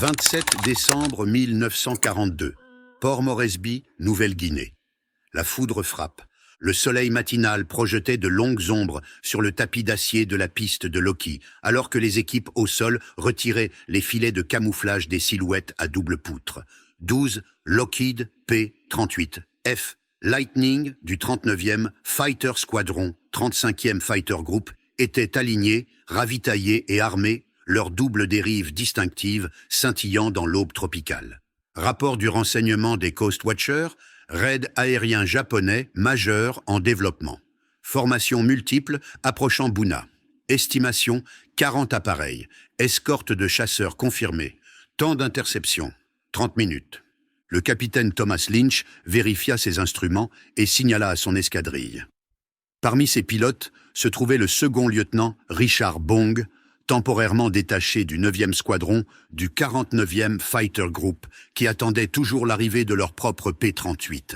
27 décembre 1942. Port Moresby, Nouvelle-Guinée. La foudre frappe. Le soleil matinal projetait de longues ombres sur le tapis d'acier de la piste de Lockheed, alors que les équipes au sol retiraient les filets de camouflage des silhouettes à double poutre. 12 Lockheed P-38 F Lightning du 39e Fighter Squadron, 35e Fighter Group, étaient alignés, ravitaillés et armés, leur double dérive distinctive scintillant dans l'aube tropicale. Rapport du renseignement des Coast Watchers, raid aérien japonais majeur en développement. Formation multiple approchant Buna. Estimation 40 appareils. Escorte de chasseurs confirmée. Temps d'interception 30 minutes. Le capitaine Thomas Lynch vérifia ses instruments et signala à son escadrille. Parmi ses pilotes se trouvait le second lieutenant Richard Bong, temporairement détaché du 9e squadron du 49e Fighter Group, qui attendait toujours l'arrivée de leur propre P-38.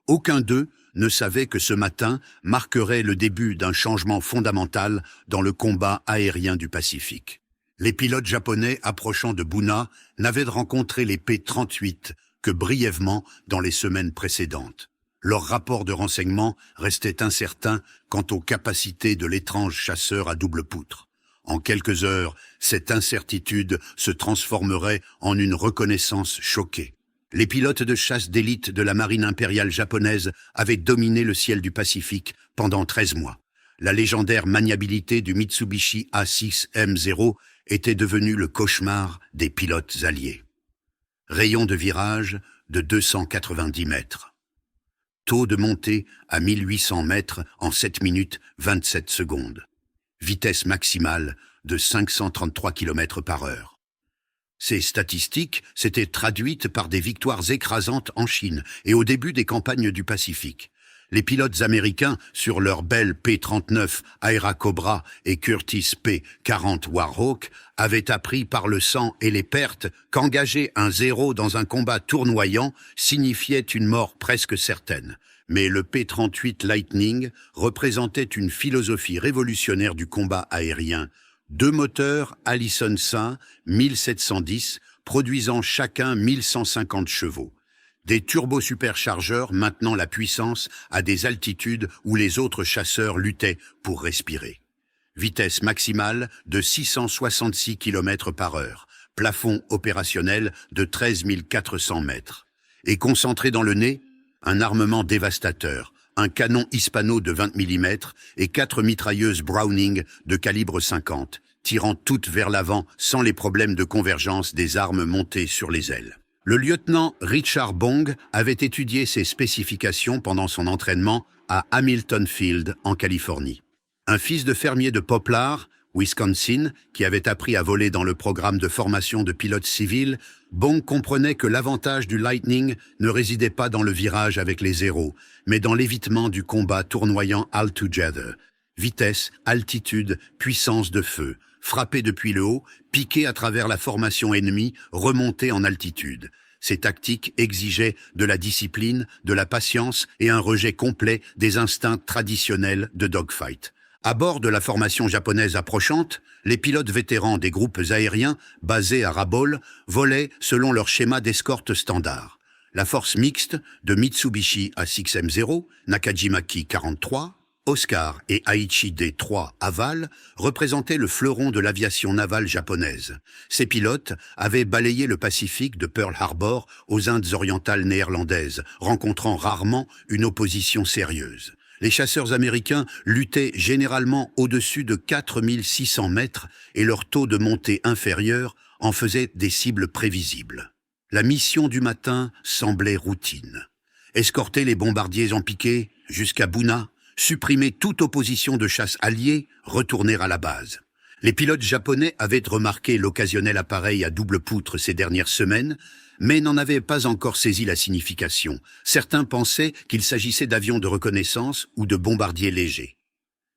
Aucun d'eux ne savait que ce matin marquerait le début d'un changement fondamental dans le combat aérien du Pacifique. Les pilotes japonais approchant de Buna n'avaient rencontré les P-38 que brièvement dans les semaines précédentes. Leur rapport de renseignement restait incertain quant aux capacités de l'étrange chasseur à double poutre. En quelques heures, cette incertitude se transformerait en une reconnaissance choquée. Les pilotes de chasse d'élite de la marine impériale japonaise avaient dominé le ciel du Pacifique pendant 13 mois. La légendaire maniabilité du Mitsubishi A6M0 était devenue le cauchemar des pilotes alliés. Rayon de virage de 290 mètres. Taux de montée à 1800 mètres en 7 minutes 27 secondes. Vitesse maximale de 533 km par heure. Ces statistiques s'étaient traduites par des victoires écrasantes en Chine et au début des campagnes du Pacifique. Les pilotes américains, sur leur belle P-39 Airacobra et Curtiss P-40 Warhawk, avaient appris par le sang et les pertes qu'engager un 0 dans un combat tournoyant signifiait une mort presque certaine. Mais le P-38 Lightning représentait une philosophie révolutionnaire du combat aérien. 2 moteurs Allison Saint 1710, produisant chacun 1150 chevaux. Des turbosuperchargeurs maintenant la puissance à des altitudes où les autres chasseurs luttaient pour respirer. Vitesse maximale de 666 km par heure, plafond opérationnel de 13 400 mètres. Et concentré dans le nez, un armement dévastateur, un canon hispano de 20 mm et 4 mitrailleuses Browning de calibre 50, tirant toutes vers l'avant sans les problèmes de convergence des armes montées sur les ailes. Le lieutenant Richard Bong avait étudié ces spécifications pendant son entraînement à Hamilton Field, en Californie. Un fils de fermier de Poplar, Wisconsin, qui avait appris à voler dans le programme de formation de pilotes civils, Bong comprenait que l'avantage du Lightning ne résidait pas dans le virage avec les zéros, mais dans l'évitement du combat tournoyant all-together. Vitesse, altitude, puissance de feu, frapper depuis le haut, piquer à travers la formation ennemie, remonter en altitude. Ces tactiques exigeaient de la discipline, de la patience et un rejet complet des instincts traditionnels de dogfight. À bord de la formation japonaise approchante, les pilotes vétérans des groupes aériens basés à Rabaul volaient selon leur schéma d'escorte standard. La force mixte de Mitsubishi A6M0, Nakajimaki 43, Oscar et Aichi D3 Aval représentaient le fleuron de l'aviation navale japonaise. Ces pilotes avaient balayé le Pacifique de Pearl Harbor aux Indes orientales néerlandaises, rencontrant rarement une opposition sérieuse. Les chasseurs américains luttaient généralement au-dessus de 4600 mètres et leur taux de montée inférieur en faisait des cibles prévisibles. La mission du matin semblait routine. Escorter les bombardiers en piqué jusqu'à Buna, supprimer toute opposition de chasse alliée, retourner à la base. Les pilotes japonais avaient remarqué l'occasionnel appareil à double poutre ces dernières semaines, mais n'en avaient pas encore saisi la signification. Certains pensaient qu'il s'agissait d'avions de reconnaissance ou de bombardiers légers.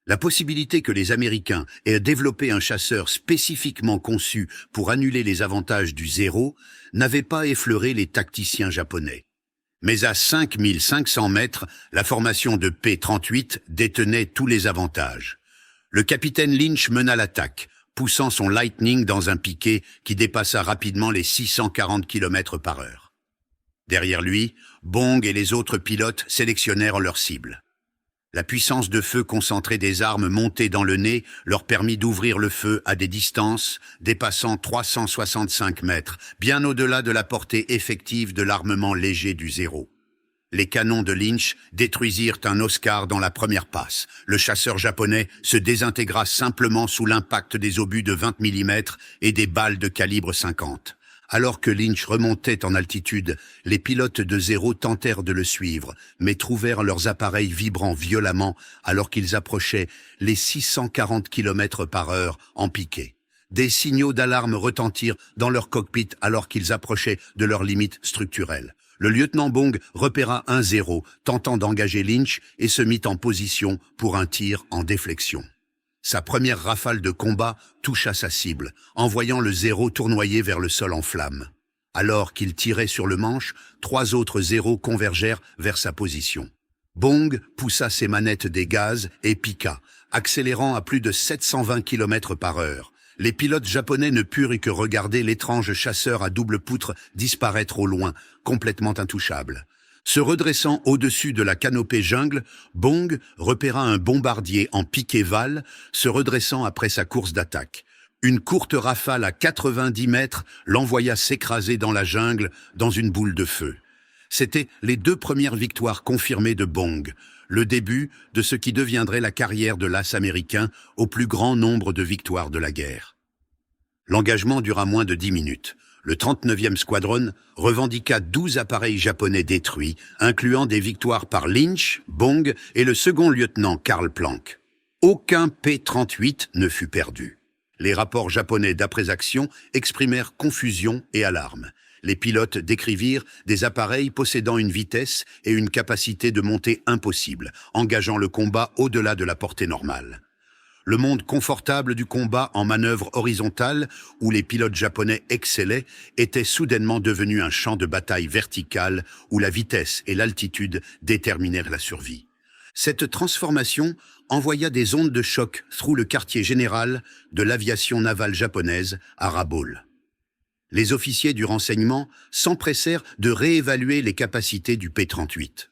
La possibilité que les Américains aient développé un chasseur spécifiquement conçu pour annuler les avantages du zéro n'avait pas effleuré les tacticiens japonais. Mais à 5500 mètres, la formation de P-38 détenait tous les avantages. Le capitaine Lynch mena l'attaque, poussant son Lightning dans un piqué qui dépassa rapidement les 640 km/h. Derrière lui, Bong et les autres pilotes sélectionnèrent leur cible. La puissance de feu concentrée des armes montées dans le nez leur permit d'ouvrir le feu à des distances dépassant 365 mètres, bien au-delà de la portée effective de l'armement léger du Zéro. Les canons de Lynch détruisirent un Oscar dans la première passe. Le chasseur japonais se désintégra simplement sous l'impact des obus de 20 mm et des balles de calibre 50. Alors que Lynch remontait en altitude, les pilotes de Zéro tentèrent de le suivre, mais trouvèrent leurs appareils vibrant violemment alors qu'ils approchaient les 640 km/h en piqué. Des signaux d'alarme retentirent dans leur cockpit alors qu'ils approchaient de leurs limites structurelles. Le lieutenant Bong repéra un Zéro, tentant d'engager Lynch et se mit en position pour un tir en déflexion. Sa première rafale de combat toucha sa cible, envoyant le Zéro tournoyer vers le sol en flammes. Alors qu'il tirait sur le manche, 3 autres Zéros convergèrent vers sa position. Bong poussa ses manettes des gaz et piqua, accélérant à plus de 720 km/h. Les pilotes japonais ne purent que regarder l'étrange chasseur à double poutre disparaître au loin, complètement intouchable. Se redressant au-dessus de la canopée jungle, Bong repéra un bombardier en piqué-val se redressant après sa course d'attaque. Une courte rafale à 90 mètres l'envoya s'écraser dans la jungle dans une boule de feu. C'étaient les 2 premières victoires confirmées de Bong, le début de ce qui deviendrait la carrière de l'as américain au plus grand nombre de victoires de la guerre. L'engagement dura moins de 10 minutes. Le 39e Squadron revendiqua 12 appareils japonais détruits, incluant des victoires par Lynch, Bong et le second lieutenant Karl Planck. Aucun P-38 ne fut perdu. Les rapports japonais d'après-action exprimèrent confusion et alarme. Les pilotes décrivirent des appareils possédant une vitesse et une capacité de montée impossibles, engageant le combat au-delà de la portée normale. Le monde confortable du combat en manœuvre horizontale, où les pilotes japonais excellaient, était soudainement devenu un champ de bataille vertical où la vitesse et l'altitude déterminèrent la survie. Cette transformation envoya des ondes de choc through le quartier général de l'aviation navale japonaise à Rabaul. Les officiers du renseignement s'empressèrent de réévaluer les capacités du P-38.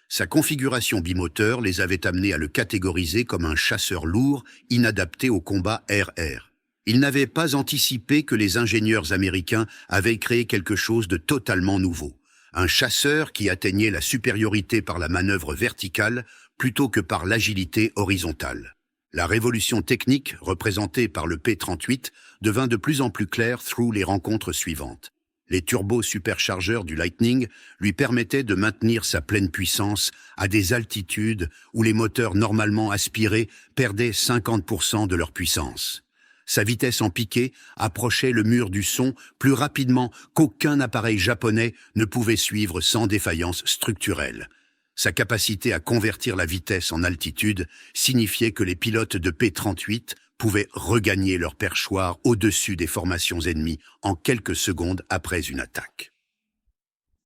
Sa configuration bimoteur les avait amenés à le catégoriser comme un chasseur lourd, inadapté au combat air-air. Ils n'avaient pas anticipé que les ingénieurs américains avaient créé quelque chose de totalement nouveau. Un chasseur qui atteignait la supériorité par la manœuvre verticale plutôt que par l'agilité horizontale. La révolution technique, représentée par le P-38, devint de plus en plus claire through les rencontres suivantes. Les turbos-superchargeurs du Lightning lui permettaient de maintenir sa pleine puissance à des altitudes où les moteurs normalement aspirés perdaient 50% de leur puissance. Sa vitesse en piqué approchait le mur du son plus rapidement qu'aucun appareil japonais ne pouvait suivre sans défaillance structurelle. Sa capacité à convertir la vitesse en altitude signifiait que les pilotes de P-38 pouvaient regagner leur perchoir au-dessus des formations ennemies en quelques secondes après une attaque.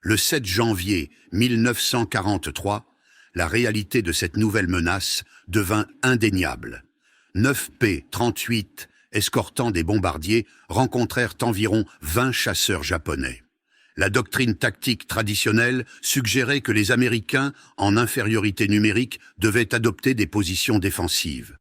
Le 7 janvier 1943, la réalité de cette nouvelle menace devint indéniable. 9 P-38 escortant des bombardiers rencontrèrent environ 20 chasseurs japonais. La doctrine tactique traditionnelle suggérait que les Américains, en infériorité numérique, devaient adopter des positions défensives.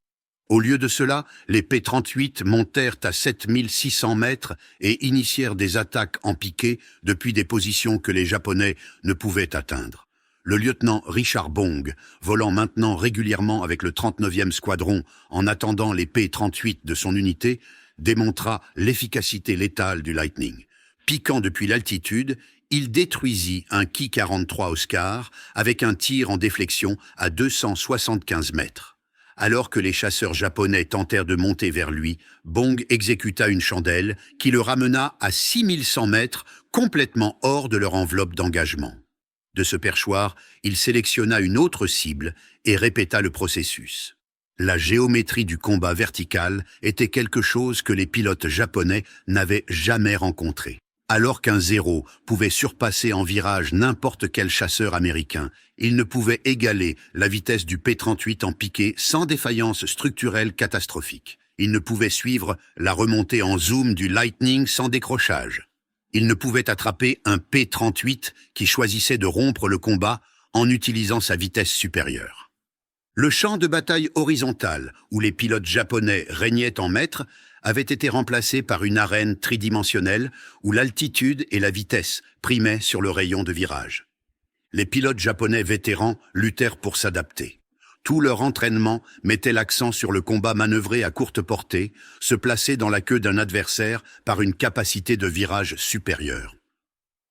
Au lieu de cela, les P-38 montèrent à 7600 mètres et initièrent des attaques en piqué depuis des positions que les Japonais ne pouvaient atteindre. Le lieutenant Richard Bong, volant maintenant régulièrement avec le 39e Squadron en attendant les P-38 de son unité, démontra l'efficacité létale du Lightning. Piquant depuis l'altitude, il détruisit un Ki-43 Oscar avec un tir en déflexion à 275 mètres. Alors que les chasseurs japonais tentèrent de monter vers lui, Bong exécuta une chandelle qui le ramena à 6100 mètres, complètement hors de leur enveloppe d'engagement. De ce perchoir, il sélectionna une autre cible et répéta le processus. La géométrie du combat vertical était quelque chose que les pilotes japonais n'avaient jamais rencontré. Alors qu'un Zéro pouvait surpasser en virage n'importe quel chasseur américain, il ne pouvait égaler la vitesse du P-38 en piqué sans défaillance structurelle catastrophique. Ils ne pouvaient suivre la remontée en zoom du Lightning sans décrochage. Ils ne pouvaient attraper un P-38 qui choisissait de rompre le combat en utilisant sa vitesse supérieure. Le champ de bataille horizontal, où les pilotes japonais régnaient en maîtres, avait été remplacé par une arène tridimensionnelle où l'altitude et la vitesse primaient sur le rayon de virage. Les pilotes japonais vétérans luttèrent pour s'adapter. Tout leur entraînement mettait l'accent sur le combat manœuvré à courte portée, se placer dans la queue d'un adversaire par une capacité de virage supérieure.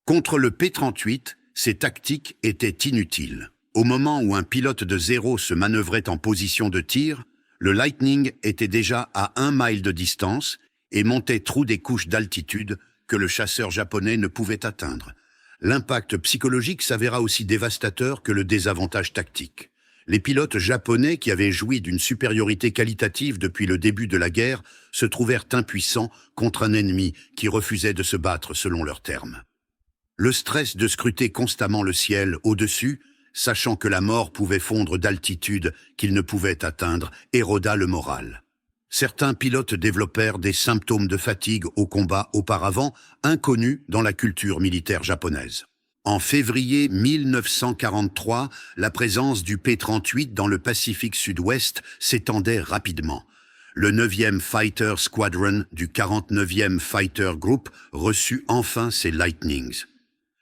Contre le P-38, ces tactiques étaient inutiles. Au moment où un pilote de zéro se manœuvrait en position de tir, le Lightning était déjà à 1 mile de distance et montait trop des couches d'altitude que le chasseur japonais ne pouvait atteindre. L'impact psychologique s'avéra aussi dévastateur que le désavantage tactique. Les pilotes japonais, qui avaient joui d'une supériorité qualitative depuis le début de la guerre, se trouvèrent impuissants contre un ennemi qui refusait de se battre selon leurs termes. Le stress de scruter constamment le ciel au-dessus, sachant que la mort pouvait fondre d'altitude qu'ils ne pouvaient atteindre, éroda le moral. Certains pilotes développèrent des symptômes de fatigue au combat auparavant inconnus dans la culture militaire japonaise. En février 1943, la présence du P-38 dans le Pacifique Sud-Ouest s'étendait rapidement. Le 9e Fighter Squadron du 49e Fighter Group reçut enfin ses Lightnings.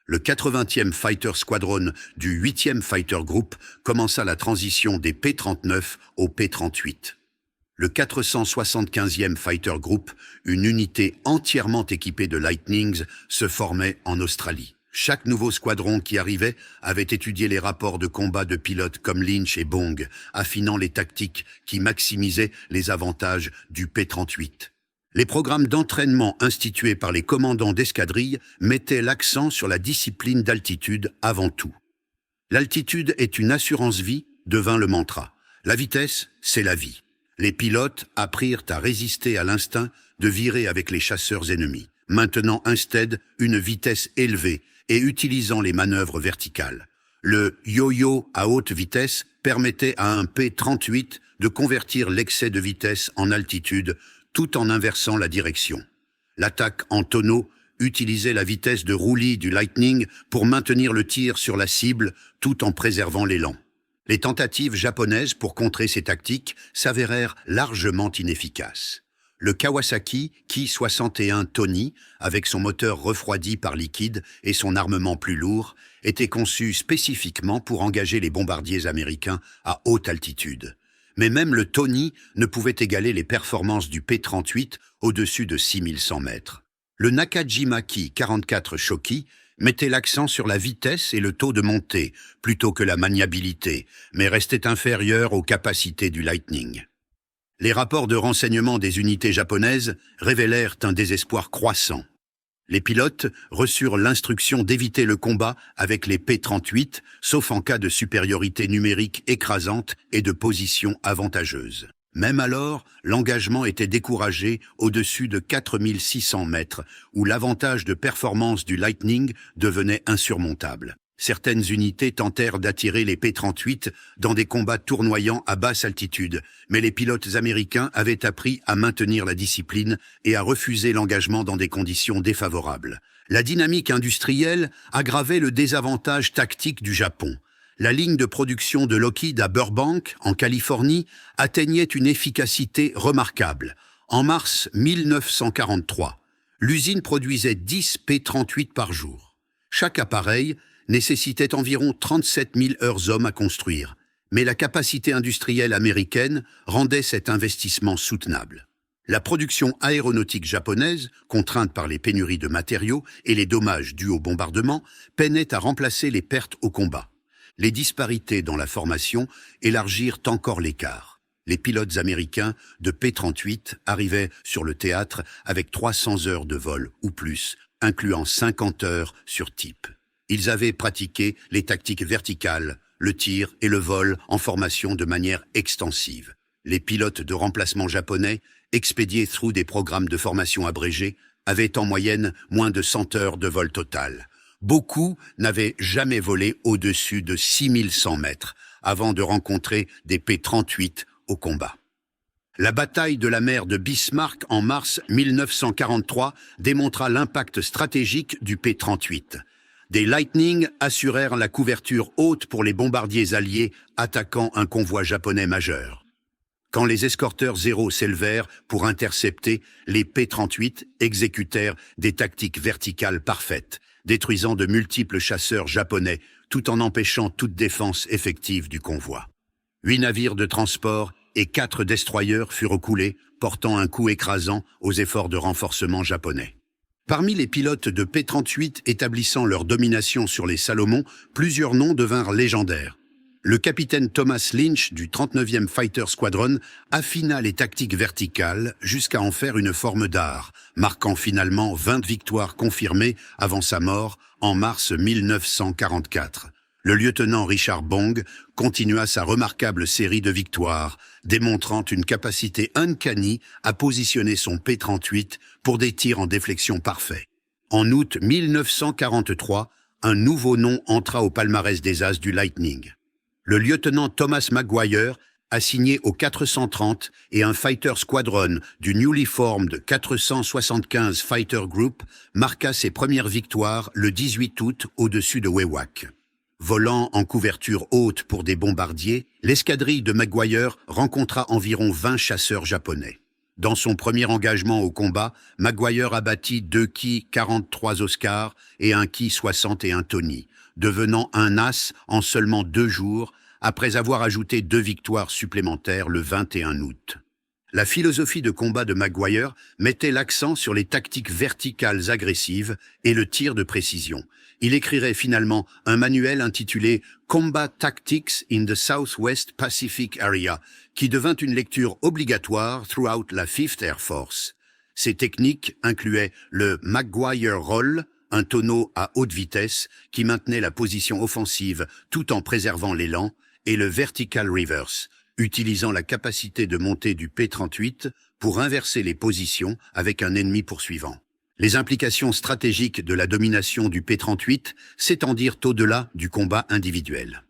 Le 80e Fighter Squadron du 8e Fighter Group commença la transition des P-39 au P-38. Le 475e Fighter Group, une unité entièrement équipée de Lightnings, se formait en Australie. Chaque nouveau squadron qui arrivait avait étudié les rapports de combat de pilotes comme Lynch et Bong, affinant les tactiques qui maximisaient les avantages du P-38. Les programmes d'entraînement institués par les commandants d'escadrille mettaient l'accent sur la discipline d'altitude avant tout. L'altitude est une assurance-vie devint le mantra. La vitesse, c'est la vie. Les pilotes apprirent à résister à l'instinct de virer avec les chasseurs ennemis, maintenant instead une vitesse élevée et utilisant les manœuvres verticales. Le yo-yo à haute vitesse permettait à un P-38 de convertir l'excès de vitesse en altitude tout en inversant la direction. L'attaque en tonneau utilisait la vitesse de roulis du Lightning pour maintenir le tir sur la cible tout en préservant l'élan. Les tentatives japonaises pour contrer ces tactiques s'avérèrent largement inefficaces. Le Kawasaki Ki-61 Tony, avec son moteur refroidi par liquide et son armement plus lourd, était conçu spécifiquement pour engager les bombardiers américains à haute altitude. Mais même le Tony ne pouvait égaler les performances du P-38 au-dessus de 6100 mètres. Le Nakajima Ki-44 Shoki mettait l'accent sur la vitesse et le taux de montée, plutôt que la maniabilité, mais restait inférieur aux capacités du Lightning. Les rapports de renseignement des unités japonaises révélèrent un désespoir croissant. Les pilotes reçurent l'instruction d'éviter le combat avec les P-38, sauf en cas de supériorité numérique écrasante et de position avantageuse. Même alors, l'engagement était découragé au-dessus de 4600 mètres, où l'avantage de performance du Lightning devenait insurmontable. Certaines unités tentèrent d'attirer les P-38 dans des combats tournoyants à basse altitude, mais les pilotes américains avaient appris à maintenir la discipline et à refuser l'engagement dans des conditions défavorables. La dynamique industrielle aggravait le désavantage tactique du Japon. La ligne de production de Lockheed à Burbank, en Californie, atteignait une efficacité remarquable. En mars 1943, l'usine produisait 10 P-38 par jour. Chaque appareil nécessitait environ 37 000 heures hommes à construire, mais la capacité industrielle américaine rendait cet investissement soutenable. La production aéronautique japonaise, contrainte par les pénuries de matériaux et les dommages dus au bombardement, peinait à remplacer les pertes au combat. Les disparités dans la formation élargirent encore l'écart. Les pilotes américains de P-38 arrivaient sur le théâtre avec 300 heures de vol ou plus, incluant 50 heures sur type. Ils avaient pratiqué les tactiques verticales, le tir et le vol en formation de manière extensive. Les pilotes de remplacement japonais, expédiés through des programmes de formation abrégés, avaient en moyenne moins de 100 heures de vol total. Beaucoup n'avaient jamais volé au-dessus de 6100 mètres avant de rencontrer des P-38 au combat. La bataille de la mer de Bismarck en mars 1943 démontra l'impact stratégique du P-38. Des Lightning assurèrent la couverture haute pour les bombardiers alliés attaquant un convoi japonais majeur. Quand les escorteurs Zéro s'élevèrent pour intercepter, les P-38 exécutèrent des tactiques verticales parfaites, détruisant de multiples chasseurs japonais tout en empêchant toute défense effective du convoi. 8 navires de transport et 4 destroyers furent coulés, portant un coup écrasant aux efforts de renforcement japonais. Parmi les pilotes de P-38 établissant leur domination sur les Salomon, plusieurs noms devinrent légendaires. Le capitaine Thomas Lynch du 39e Fighter Squadron affina les tactiques verticales jusqu'à en faire une forme d'art, marquant finalement 20 victoires confirmées avant sa mort en mars 1944. Le lieutenant Richard Bong continua sa remarquable série de victoires, démontrant une capacité uncanny à positionner son P-38 pour des tirs en déflexion parfaits. En août 1943, un nouveau nom entra au palmarès des As du Lightning. Le lieutenant Thomas Maguire, assigné au 430 et un Fighter Squadron du newly formed 475 Fighter Group, marqua ses premières victoires le 18 août au-dessus de Wewak. Volant en couverture haute pour des bombardiers, l'escadrille de Maguire rencontra environ 20 chasseurs japonais. Dans son premier engagement au combat, Maguire abattit 2 Ki 43 Oscar et un Ki 61 Tony, devenant un as en seulement 2 jours, après avoir ajouté 2 victoires supplémentaires le 21 août. La philosophie de combat de Maguire mettait l'accent sur les tactiques verticales agressives et le tir de précision. Il écrirait finalement un manuel intitulé « Combat Tactics in the Southwest Pacific Area » qui devint une lecture obligatoire throughout la 5th Air Force. Ces techniques incluaient le Maguire Roll, un tonneau à haute vitesse qui maintenait la position offensive tout en préservant l'élan, et le Vertical Reverse, utilisant la capacité de montée du P-38 pour inverser les positions avec un ennemi poursuivant. Les implications stratégiques de la domination du P-38 s'étendirent au-delà du combat individuel.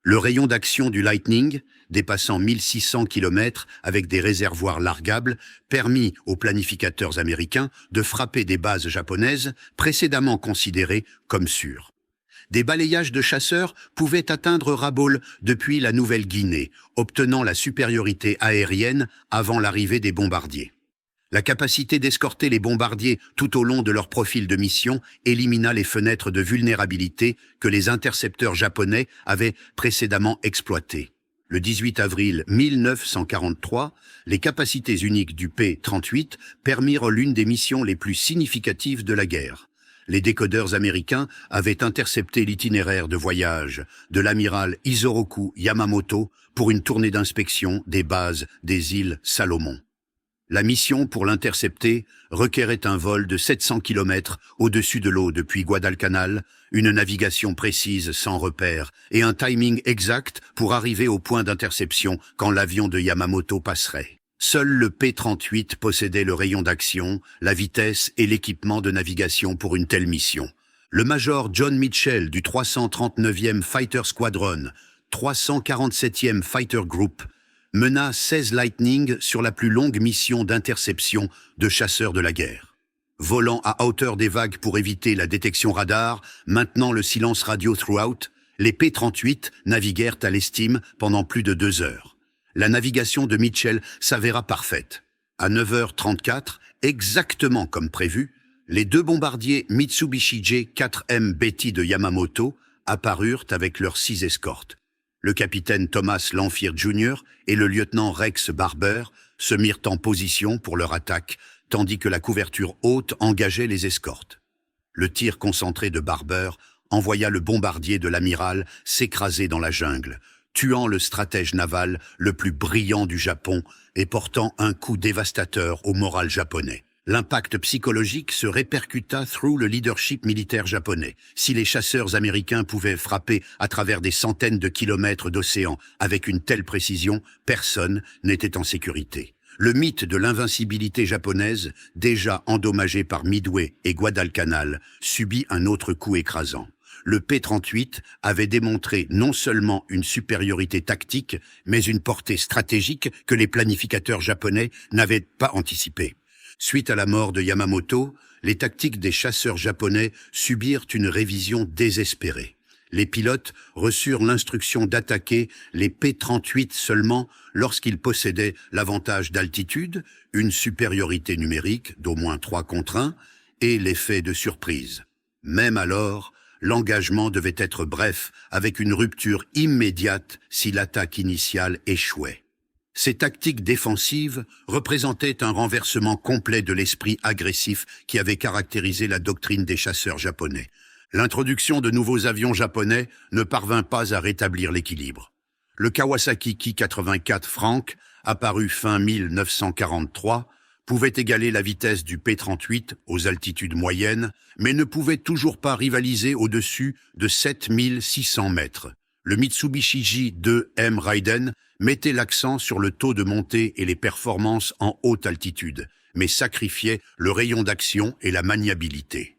Le rayon d'action du Lightning, dépassant 1600 km avec des réservoirs largables, permit aux planificateurs américains de frapper des bases japonaises précédemment considérées comme sûres. Des balayages de chasseurs pouvaient atteindre Rabaul depuis la Nouvelle-Guinée, obtenant la supériorité aérienne avant l'arrivée des bombardiers. La capacité d'escorter les bombardiers tout au long de leur profil de mission élimina les fenêtres de vulnérabilité que les intercepteurs japonais avaient précédemment exploitées. Le 18 avril 1943, les capacités uniques du P-38 permirent l'une des missions les plus significatives de la guerre. Les décodeurs américains avaient intercepté l'itinéraire de voyage de l'amiral Isoroku Yamamoto pour une tournée d'inspection des bases des îles Salomon. La mission pour l'intercepter requérait un vol de 700 km au-dessus de l'eau depuis Guadalcanal, une navigation précise sans repère et un timing exact pour arriver au point d'interception quand l'avion de Yamamoto passerait. Seul le P-38 possédait le rayon d'action, la vitesse et l'équipement de navigation pour une telle mission. Le major John Mitchell du 339e Fighter Squadron, 347e Fighter Group, mena 16 Lightning sur la plus longue mission d'interception de chasseurs de la guerre. Volant à hauteur des vagues pour éviter la détection radar, maintenant le silence radio throughout, les P-38 naviguèrent à l'estime pendant plus de 2 heures. La navigation de Mitchell s'avéra parfaite. À 9h34, exactement comme prévu, les 2 bombardiers Mitsubishi J-4M Betty de Yamamoto apparurent avec leurs 6 escortes. Le capitaine Thomas Lanphier Jr. et le lieutenant Rex Barber se mirent en position pour leur attaque, tandis que la couverture haute engageait les escortes. Le tir concentré de Barber envoya le bombardier de l'amiral s'écraser dans la jungle, tuant le stratège naval le plus brillant du Japon et portant un coup dévastateur au moral japonais. L'impact psychologique se répercuta through le leadership militaire japonais. Si les chasseurs américains pouvaient frapper à travers des centaines de kilomètres d'océan avec une telle précision, personne n'était en sécurité. Le mythe de l'invincibilité japonaise, déjà endommagé par Midway et Guadalcanal, subit un autre coup écrasant. Le P-38 avait démontré non seulement une supériorité tactique, mais une portée stratégique que les planificateurs japonais n'avaient pas anticipée. Suite à la mort de Yamamoto, les tactiques des chasseurs japonais subirent une révision désespérée. Les pilotes reçurent l'instruction d'attaquer les P-38 seulement lorsqu'ils possédaient l'avantage d'altitude, une supériorité numérique d'au moins 3 contre 1 et l'effet de surprise. Même alors, l'engagement devait être bref, avec une rupture immédiate si l'attaque initiale échouait. Ces tactiques défensives représentaient un renversement complet de l'esprit agressif qui avait caractérisé la doctrine des chasseurs japonais. L'introduction de nouveaux avions japonais ne parvint pas à rétablir l'équilibre. Le Kawasaki Ki-84 Frank, apparu fin 1943, pouvait égaler la vitesse du P-38 aux altitudes moyennes, mais ne pouvait toujours pas rivaliser au-dessus de 7600 mètres. Le Mitsubishi J-2M Raiden mettait l'accent sur le taux de montée et les performances en haute altitude, mais sacrifiait le rayon d'action et la maniabilité.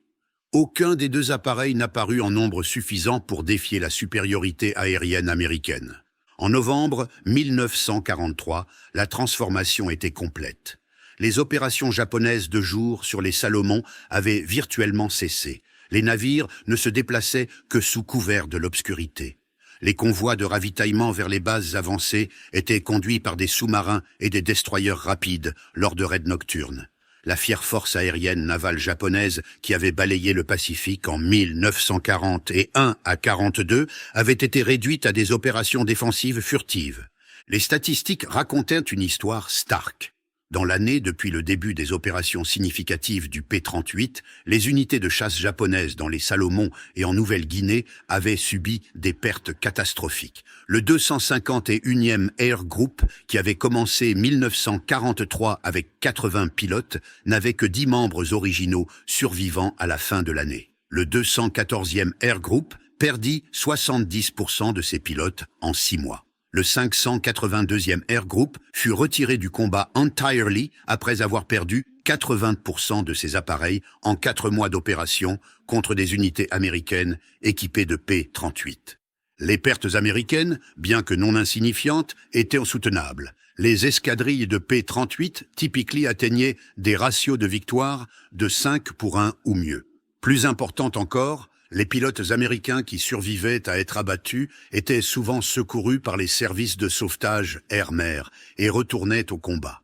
Aucun des deux appareils n'apparut en nombre suffisant pour défier la supériorité aérienne américaine. En novembre 1943, la transformation était complète. Les opérations japonaises de jour sur les Salomon avaient virtuellement cessé. Les navires ne se déplaçaient que sous couvert de l'obscurité. Les convois de ravitaillement vers les bases avancées étaient conduits par des sous-marins et des destroyers rapides lors de raids nocturnes. La fière force aérienne navale japonaise qui avait balayé le Pacifique en 1941 à 42 avait été réduite à des opérations défensives furtives. Les statistiques racontaient une histoire stark. Dans l'année depuis le début des opérations significatives du P-38, les unités de chasse japonaises dans les Salomon et en Nouvelle-Guinée avaient subi des pertes catastrophiques. Le 251e Air Group, qui avait commencé 1943 avec 80 pilotes, n'avait que 10 membres originaux survivants à la fin de l'année. Le 214e Air Group perdit 70% de ses pilotes en 6 mois. Le 582e Air Group fut retiré du combat entirely après avoir perdu 80% de ses appareils en 4 mois d'opération contre des unités américaines équipées de P-38. Les pertes américaines, bien que non insignifiantes, étaient insoutenables. Les escadrilles de P-38 typiquement atteignaient des ratios de victoire de 5 pour 1 ou mieux. Plus important encore, les pilotes américains qui survivaient à être abattus étaient souvent secourus par les services de sauvetage air-mer et retournaient au combat.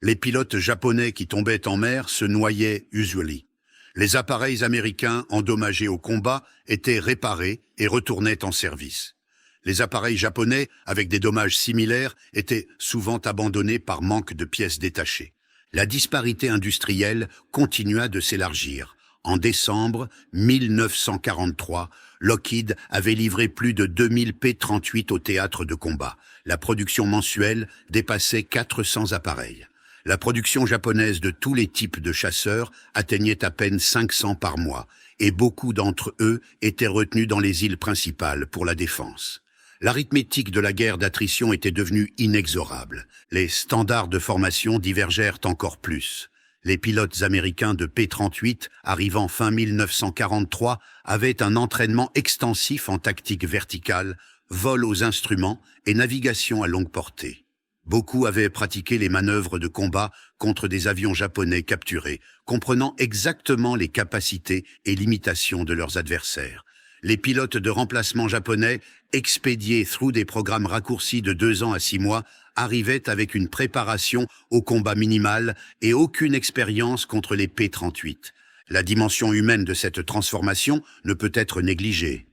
Les pilotes japonais qui tombaient en mer se noyaient usually. Les appareils américains endommagés au combat étaient réparés et retournaient en service. Les appareils japonais, avec des dommages similaires, étaient souvent abandonnés par manque de pièces détachées. La disparité industrielle continua de s'élargir. En décembre 1943, Lockheed avait livré plus de 2000 P-38 au théâtre de combat. La production mensuelle dépassait 400 appareils. La production japonaise de tous les types de chasseurs atteignait à peine 500 par mois, et beaucoup d'entre eux étaient retenus dans les îles principales pour la défense. L'arithmétique de la guerre d'attrition était devenue inexorable. Les standards de formation divergèrent encore plus. Les pilotes américains de P-38, arrivant fin 1943, avaient un entraînement extensif en tactique verticale, vol aux instruments et navigation à longue portée. Beaucoup avaient pratiqué les manœuvres de combat contre des avions japonais capturés, comprenant exactement les capacités et limitations de leurs adversaires. Les pilotes de remplacement japonais, expédiés through des programmes raccourcis de 2 ans à 6 mois, arrivaient avec une préparation au combat minimale et aucune expérience contre les P-38. La dimension humaine de cette transformation ne peut être négligée.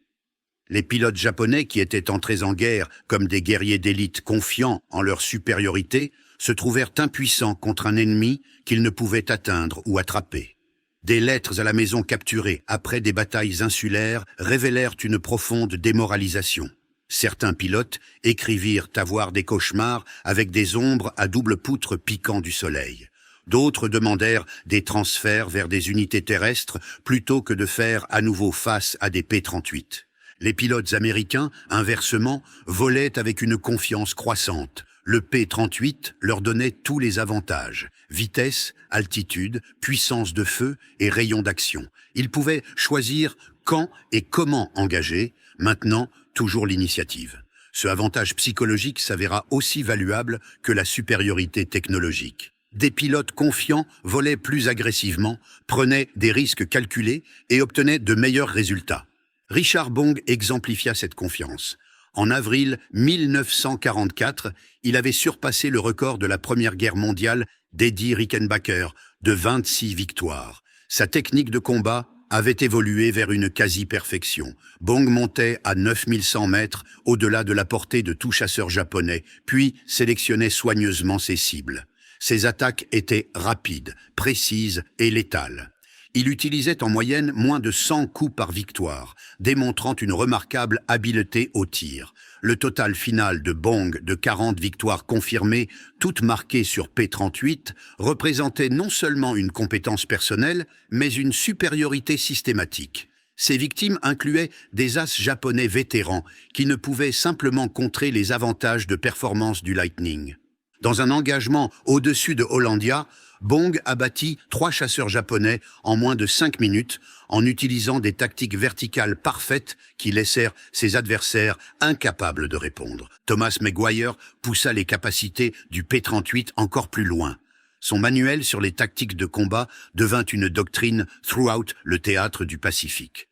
Les pilotes japonais qui étaient entrés en guerre comme des guerriers d'élite confiants en leur supériorité se trouvèrent impuissants contre un ennemi qu'ils ne pouvaient atteindre ou attraper. Des lettres à la maison capturée après des batailles insulaires révélèrent une profonde démoralisation. Certains pilotes écrivirent avoir des cauchemars avec des ombres à double poutre piquant du soleil. D'autres demandèrent des transferts vers des unités terrestres plutôt que de faire à nouveau face à des P-38. Les pilotes américains, inversement, volaient avec une confiance croissante. Le P-38 leur donnait tous les avantages, vitesse, altitude, puissance de feu et rayon d'action. Ils pouvaient choisir quand et comment engager, maintenant toujours l'initiative. Ce avantage psychologique s'avéra aussi valuable que la supériorité technologique. Des pilotes confiants volaient plus agressivement, prenaient des risques calculés et obtenaient de meilleurs résultats. Richard Bong exemplifia cette confiance. En avril 1944, il avait surpassé le record de la Première Guerre mondiale d'Eddie Rickenbacker de 26 victoires. Sa technique de combat avait évolué vers une quasi-perfection. Bong montait à 9100 mètres, au-delà de la portée de tout chasseur japonais, puis sélectionnait soigneusement ses cibles. Ses attaques étaient rapides, précises et létales. Il utilisait en moyenne moins de 100 coups par victoire, démontrant une remarquable habileté au tir. Le total final de Bong de 40 victoires confirmées, toutes marquées sur P-38, représentait non seulement une compétence personnelle, mais une supériorité systématique. Ses victimes incluaient des as japonais vétérans qui ne pouvaient simplement contrer les avantages de performance du Lightning. Dans un engagement au-dessus de Hollandia, Bong abattit 3 chasseurs japonais en moins de 5 minutes en utilisant des tactiques verticales parfaites qui laissèrent ses adversaires incapables de répondre. Thomas Maguire poussa les capacités du P-38 encore plus loin. Son manuel sur les tactiques de combat devint une doctrine throughout le théâtre du Pacifique.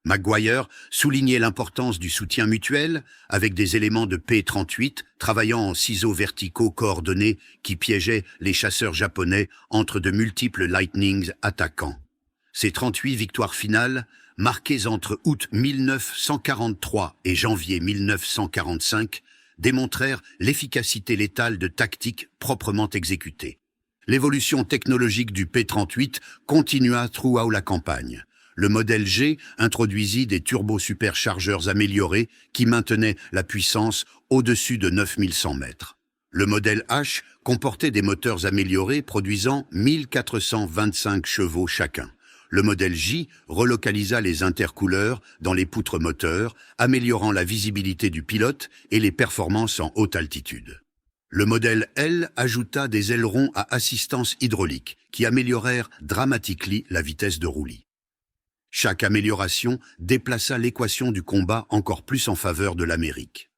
Maguire soulignait l'importance du soutien mutuel avec des éléments de P-38 travaillant en ciseaux verticaux coordonnés qui piégeaient les chasseurs japonais entre de multiples Lightnings attaquants. Ces 38 victoires finales, marquées entre août 1943 et janvier 1945, démontrèrent l'efficacité létale de tactiques proprement exécutées. L'évolution technologique du P-38 continua throughout la campagne. Le modèle G introduisit des turbosuperchargeurs améliorés qui maintenaient la puissance au-dessus de 9100 mètres. Le modèle H comportait des moteurs améliorés produisant 1425 chevaux chacun. Le modèle J relocalisa les intercouleurs dans les poutres moteurs, améliorant la visibilité du pilote et les performances en haute altitude. Le modèle L ajouta des ailerons à assistance hydraulique qui améliorèrent dramatiquement la vitesse de roulis. Chaque amélioration déplaça l'équation du combat encore plus en faveur de l'Amérique.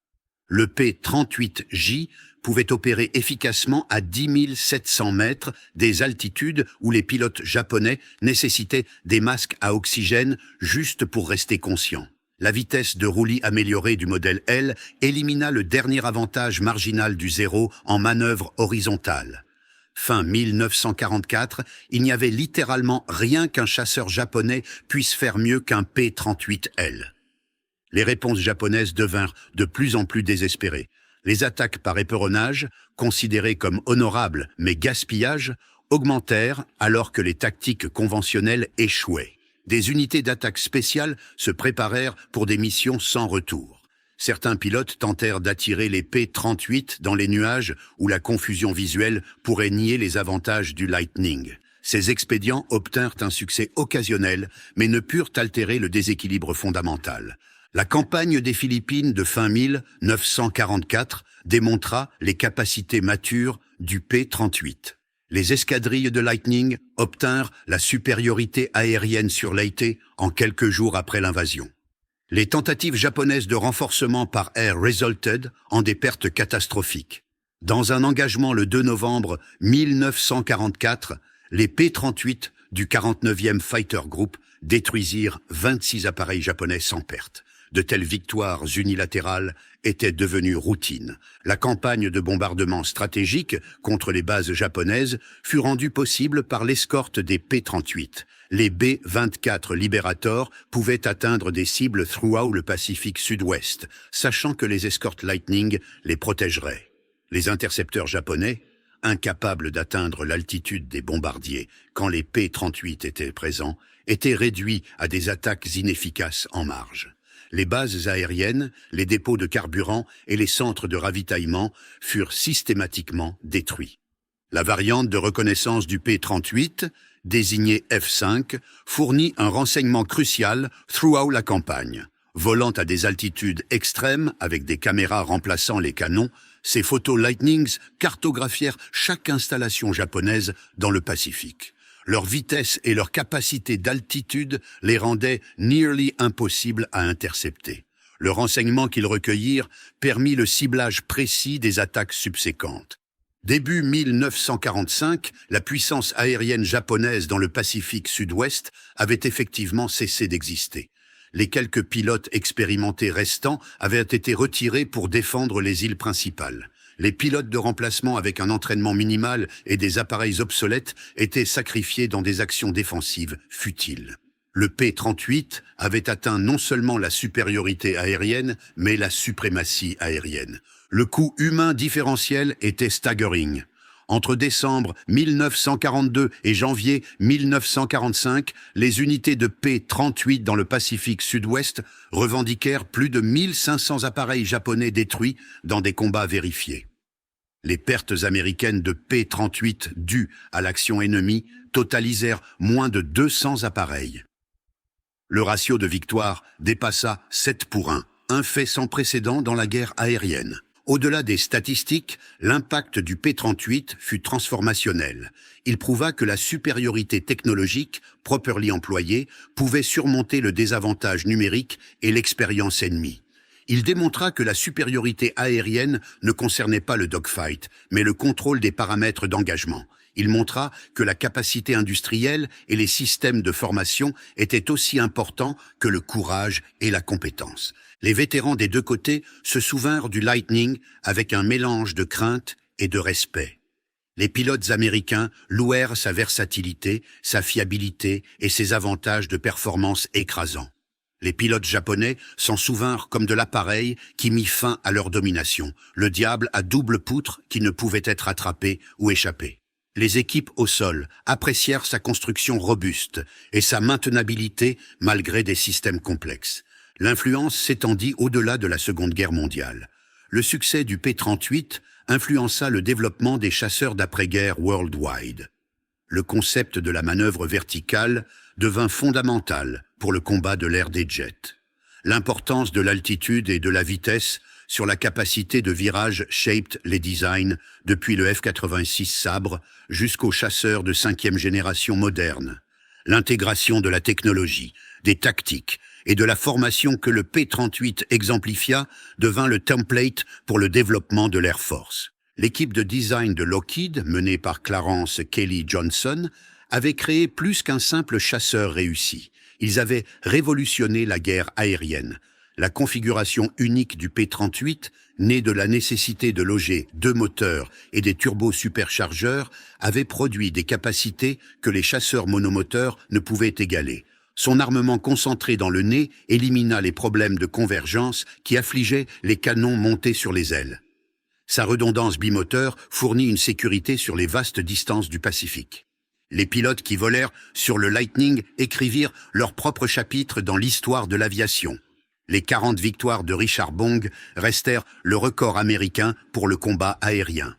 Le P-38J pouvait opérer efficacement à 10 700 mètres, des altitudes où les pilotes japonais nécessitaient des masques à oxygène juste pour rester conscients. La vitesse de roulis améliorée du modèle L élimina le dernier avantage marginal du zéro en manœuvre horizontale. Fin 1944, il n'y avait littéralement rien qu'un chasseur japonais puisse faire mieux qu'un P-38L. Les réponses japonaises devinrent de plus en plus désespérées. Les attaques par éperonnage, considérées comme honorables mais gaspillage, augmentèrent alors que les tactiques conventionnelles échouaient. Des unités d'attaque spéciales se préparèrent pour des missions sans retour. Certains pilotes tentèrent d'attirer les P-38 dans les nuages où la confusion visuelle pourrait nier les avantages du Lightning. Ces expédients obtinrent un succès occasionnel, mais ne purent altérer le déséquilibre fondamental. La campagne des Philippines de fin 1944 démontra les capacités matures du P-38. Les escadrilles de Lightning obtinrent la supériorité aérienne sur Leyte en quelques jours après l'invasion. Les tentatives japonaises de renforcement par air resulted en des pertes catastrophiques. Dans un engagement le 2 novembre 1944, les P-38 du 49e Fighter Group détruisirent 26 appareils japonais sans perte. De telles victoires unilatérales étaient devenues routine. La campagne de bombardement stratégique contre les bases japonaises fut rendue possible par l'escorte des P-38. Les B-24 Liberator pouvaient atteindre des cibles throughout le Pacifique Sud-Ouest, sachant que les escortes Lightning les protégeraient. Les intercepteurs japonais, incapables d'atteindre l'altitude des bombardiers quand les P-38 étaient présents, étaient réduits à des attaques inefficaces en marge. Les bases aériennes, les dépôts de carburant et les centres de ravitaillement furent systématiquement détruits. La variante de reconnaissance du P-38, désignée F5, fournit un renseignement crucial throughout la campagne. Volant à des altitudes extrêmes avec des caméras remplaçant les canons, ces photos Lightnings cartographièrent chaque installation japonaise dans le Pacifique. Leur vitesse et leur capacité d'altitude les rendaient nearly impossibles à intercepter. Le renseignement qu'ils recueillirent permit le ciblage précis des attaques subséquentes. Début 1945, la puissance aérienne japonaise dans le Pacifique Sud-Ouest avait effectivement cessé d'exister. Les quelques pilotes expérimentés restants avaient été retirés pour défendre les îles principales. Les pilotes de remplacement avec un entraînement minimal et des appareils obsolètes étaient sacrifiés dans des actions défensives futiles. Le P-38 avait atteint non seulement la supériorité aérienne, mais la suprématie aérienne. Le coût humain différentiel était staggering. Entre décembre 1942 et janvier 1945, les unités de P-38 dans le Pacifique Sud-Ouest revendiquèrent plus de 1500 appareils japonais détruits dans des combats vérifiés. Les pertes américaines de P-38 dues à l'action ennemie totalisèrent moins de 200 appareils. Le ratio de victoire dépassa 7-1, un fait sans précédent dans la guerre aérienne. Au-delà des statistiques, l'impact du P-38 fut transformationnel. Il prouva que la supériorité technologique, properly employée, pouvait surmonter le désavantage numérique et l'expérience ennemie. Il démontra que la supériorité aérienne ne concernait pas le dogfight, mais le contrôle des paramètres d'engagement. Il montra que la capacité industrielle et les systèmes de formation étaient aussi importants que le courage et la compétence. Les vétérans des deux côtés se souvinrent du Lightning avec un mélange de crainte et de respect. Les pilotes américains louèrent sa versatilité, sa fiabilité et ses avantages de performance écrasants. Les pilotes japonais s'en souvinrent comme de l'appareil qui mit fin à leur domination, le diable à double poutre qui ne pouvait être attrapé ou échappé. Les équipes au sol apprécièrent sa construction robuste et sa maintenabilité malgré des systèmes complexes. L'influence s'étendit au-delà de la Seconde Guerre mondiale. Le succès du P-38 influença le développement des chasseurs d'après-guerre worldwide. Le concept de la manœuvre verticale devint fondamental pour le combat de l'ère des jets. L'importance de l'altitude et de la vitesse sur la capacité de virage shaped les designs depuis le F-86 Sabre jusqu'aux chasseurs de 5e génération moderne. L'intégration de la technologie, des tactiques et de la formation que le P-38 exemplifia devint le template pour le développement de l'Air Force. L'équipe de design de Lockheed, menée par Clarence Kelly Johnson, avait créé plus qu'un simple chasseur réussi. Ils avaient révolutionné la guerre aérienne. La configuration unique du P-38, née de la nécessité de loger 2 moteurs et des turbos-superchargeurs, avait produit des capacités que les chasseurs monomoteurs ne pouvaient égaler. Son armement concentré dans le nez élimina les problèmes de convergence qui affligeaient les canons montés sur les ailes. Sa redondance bimoteur fournit une sécurité sur les vastes distances du Pacifique. Les pilotes qui volèrent sur le Lightning écrivirent leur propre chapitre dans l'histoire de l'aviation. Les 40 victoires de Richard Bong restèrent le record américain pour le combat aérien.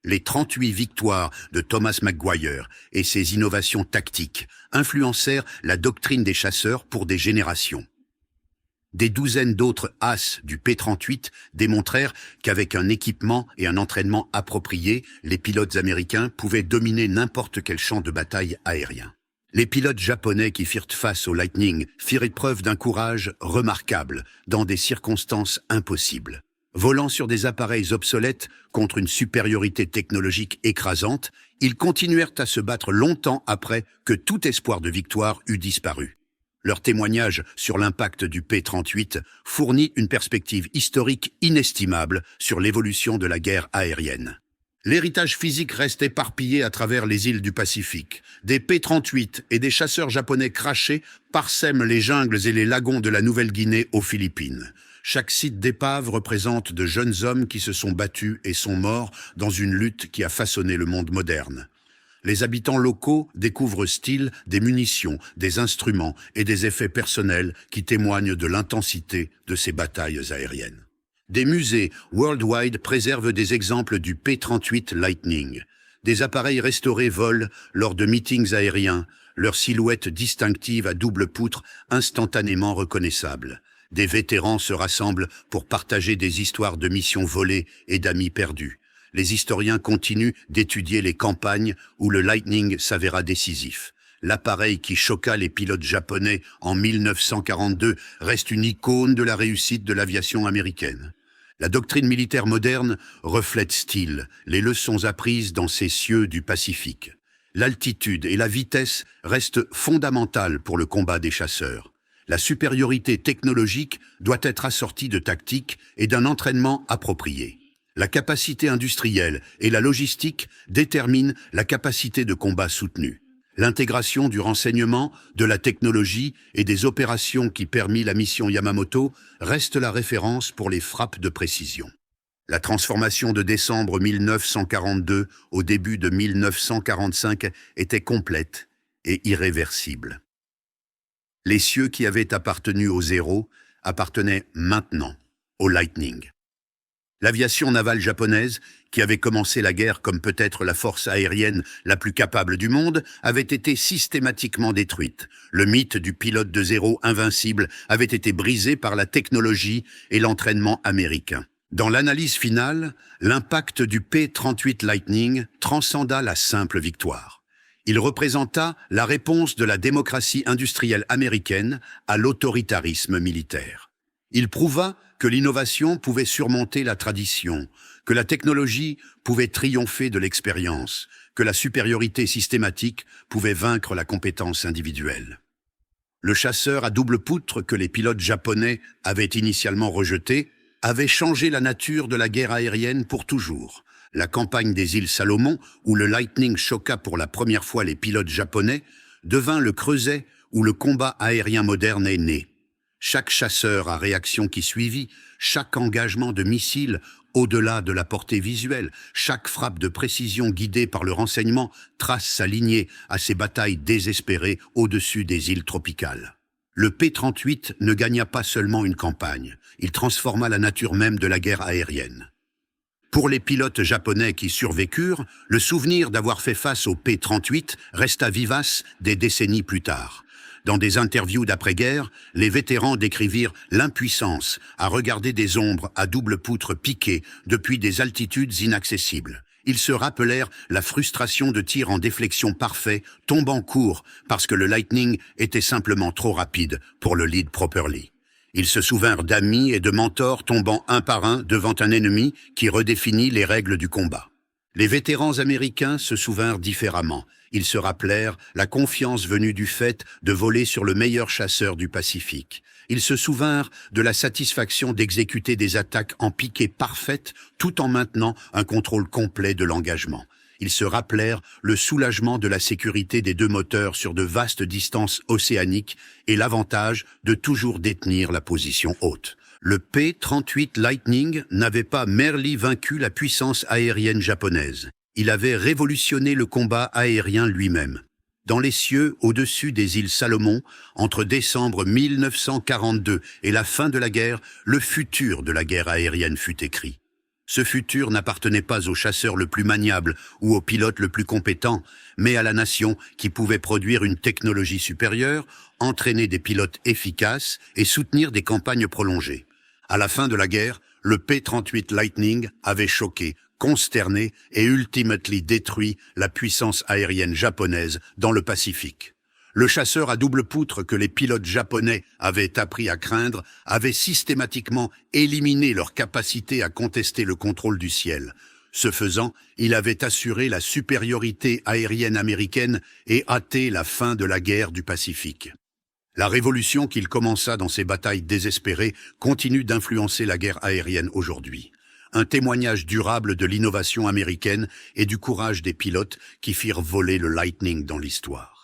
Les 38 victoires de Thomas McGuire et ses innovations tactiques influencèrent la doctrine des chasseurs pour des générations. Des douzaines d'autres as du P-38 démontrèrent qu'avec un équipement et un entraînement appropriés, les pilotes américains pouvaient dominer n'importe quel champ de bataille aérien. Les pilotes japonais qui firent face au Lightning firent preuve d'un courage remarquable dans des circonstances impossibles. Volant sur des appareils obsolètes contre une supériorité technologique écrasante, ils continuèrent à se battre longtemps après que tout espoir de victoire eut disparu. Leur témoignage sur l'impact du P-38 fournit une perspective historique inestimable sur l'évolution de la guerre aérienne. L'héritage physique reste éparpillé à travers les îles du Pacifique. Des P-38 et des chasseurs japonais crachés parsèment les jungles et les lagons de la Nouvelle-Guinée aux Philippines. Chaque site d'épave représente de jeunes hommes qui se sont battus et sont morts dans une lutte qui a façonné le monde moderne. Les habitants locaux découvrent style des munitions, des instruments et des effets personnels qui témoignent de l'intensité de ces batailles aériennes. Des musées worldwide préservent des exemples du P-38 Lightning. Des appareils restaurés volent lors de meetings aériens, leur silhouette distinctive à double poutre instantanément reconnaissable. Des vétérans se rassemblent pour partager des histoires de missions volées et d'amis perdus. les historiens continuent d'étudier les campagnes où le Lightning s'avéra décisif. L'appareil qui choqua les pilotes japonais en 1942 reste une icône de la réussite de l'aviation américaine. La doctrine militaire moderne reflète-t-il les leçons apprises dans ces cieux du Pacifique? L'altitude et la vitesse restent fondamentales pour le combat des chasseurs. La supériorité technologique doit être assortie de tactiques et d'un entraînement approprié. La capacité industrielle et la logistique déterminent la capacité de combat soutenue. L'intégration du renseignement, de la technologie et des opérations qui permit la mission Yamamoto reste la référence pour les frappes de précision. La transformation de décembre 1942 au début de 1945 était complète et irréversible. Les cieux qui avaient appartenu au Zéro appartenaient maintenant au Lightning. L'aviation navale japonaise, qui avait commencé la guerre comme peut-être la force aérienne la plus capable du monde, avait été systématiquement détruite. Le mythe du pilote de Zéro invincible avait été brisé par la technologie et l'entraînement américain. Dans l'analyse finale, l'impact du P-38 Lightning transcenda la simple victoire. Il représenta la réponse de la démocratie industrielle américaine à l'autoritarisme militaire. Il prouva que l'innovation pouvait surmonter la tradition, que la technologie pouvait triompher de l'expérience, que la supériorité systématique pouvait vaincre la compétence individuelle. Le chasseur à double poutre que les pilotes japonais avaient initialement rejeté avait changé la nature de la guerre aérienne pour toujours. La campagne des îles Salomon, où le Lightning choqua pour la première fois les pilotes japonais, devint le creuset où le combat aérien moderne est né. Chaque chasseur à réaction qui suivit, chaque engagement de missiles au-delà de la portée visuelle, chaque frappe de précision guidée par le renseignement trace sa lignée à ces batailles désespérées au-dessus des îles tropicales. Le P-38 ne gagna pas seulement une campagne, il transforma la nature même de la guerre aérienne. Pour les pilotes japonais qui survécurent, le souvenir d'avoir fait face au P-38 resta vivace des décennies plus tard. Dans des interviews d'après-guerre, les vétérans décrivirent l'impuissance à regarder des ombres à double poutre piquées depuis des altitudes inaccessibles. Ils se rappelèrent la frustration de tirs en déflexion parfait, tombant court parce que le Lightning était simplement trop rapide pour le lead properly. Ils se souvinrent d'amis et de mentors tombant un par un devant un ennemi qui redéfinit les règles du combat. Les vétérans américains se souvinrent différemment. Ils se rappelèrent la confiance venue du fait de voler sur le meilleur chasseur du Pacifique. Ils se souvinrent de la satisfaction d'exécuter des attaques en piqué parfaites tout en maintenant un contrôle complet de l'engagement. Ils se rappelèrent le soulagement de la sécurité des deux moteurs sur de vastes distances océaniques et l'avantage de toujours détenir la position haute. Le P-38 Lightning n'avait pas merely vaincu la puissance aérienne japonaise. Il avait révolutionné le combat aérien lui-même. Dans les cieux au-dessus des îles Salomon, entre décembre 1942 et la fin de la guerre, le futur de la guerre aérienne fut écrit. Ce futur n'appartenait pas au chasseur le plus maniable ou au pilote le plus compétent, mais à la nation qui pouvait produire une technologie supérieure, entraîner des pilotes efficaces et soutenir des campagnes prolongées. À la fin de la guerre, le P-38 Lightning avait choqué, consterné et ultimately détruit la puissance aérienne japonaise dans le Pacifique. Le chasseur à double poutre que les pilotes japonais avaient appris à craindre avait systématiquement éliminé leur capacité à contester le contrôle du ciel. Ce faisant, il avait assuré la supériorité aérienne américaine et hâté la fin de la guerre du Pacifique. La révolution qu'il commença dans ces batailles désespérées continue d'influencer la guerre aérienne aujourd'hui. Un témoignage durable de l'innovation américaine et du courage des pilotes qui firent voler le Lightning dans l'histoire.